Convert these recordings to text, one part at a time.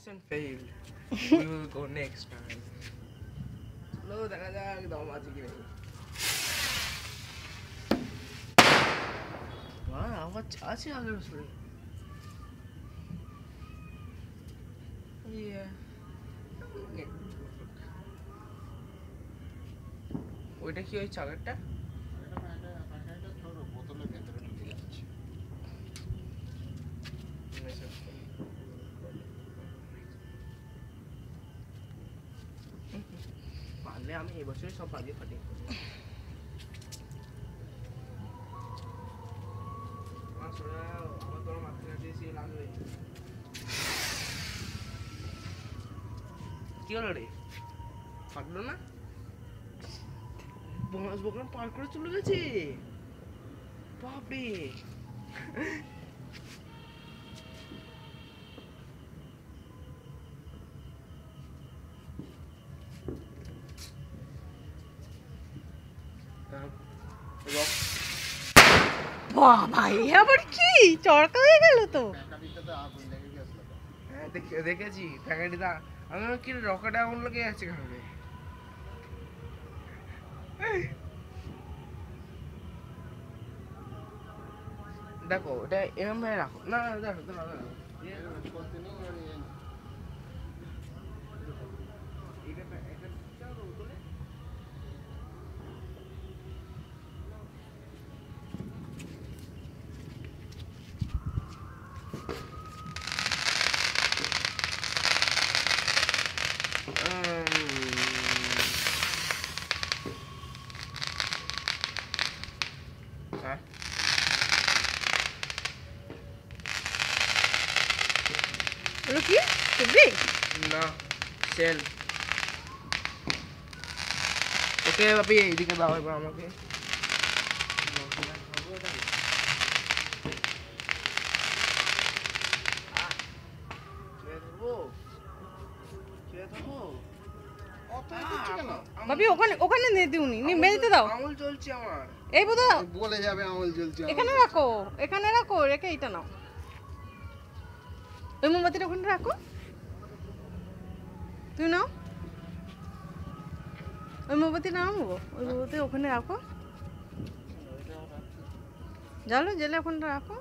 mission failed. We will go next time. চলো দেখা যাক দম আছে কি নেই। আওয়াজ আছে আগের বছরে। ওইটা কি ওই চালেরটা? বোতলের ভেতরে ঢুকে যাচ্ছে। পারলে আমি এবছরই সব বাজিয়ে ফাটিয়ে করবো। আমার তোমার মাথায় দিয়েছি লাগবে। কি হলো রে? ফাটলো না? বাঁশ বগান পার করে চলে গেছে। বাপরে। বাহ ভাই আবার কি চড়কা হয়ে গেল তো। হ্যাঁ দেখেছি প্যাকেটটা। আমি কি রকেট আগুন লেগে যাচ্ছে এখানে। দেখো এটা এরম ভাবে রাখো না দেখো কি টুকরি না সেল। ওকে বাপি এইদিকে দাও এবার আমাকে। বাপি ওখানে ওখানে নিয়ে দিউনি নি মেঝেতে দাও। আঙুল চলছে আমার। এই বোধা বলে যাবে আঙুল জ্বলছে। এখানে রাখো রেখে এইটা নাও। ওই মোমবাতিটা ওখানে রাখো। তুই নাও ওই মোমবাতি নাও ওই মোমবাতি ওখানে রাখো। জ্বালো জেলে ওখানে রাখো।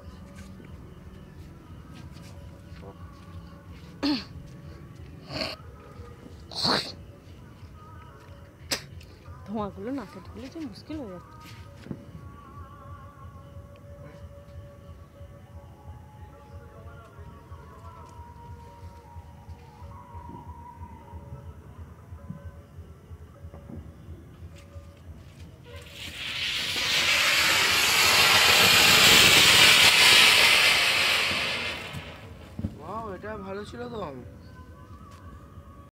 ধোঁয়াগুলো নাকে ঢুকলে যে মুশকিল হয়ে যাচ্ছে। এটা ভালো ছিল তো।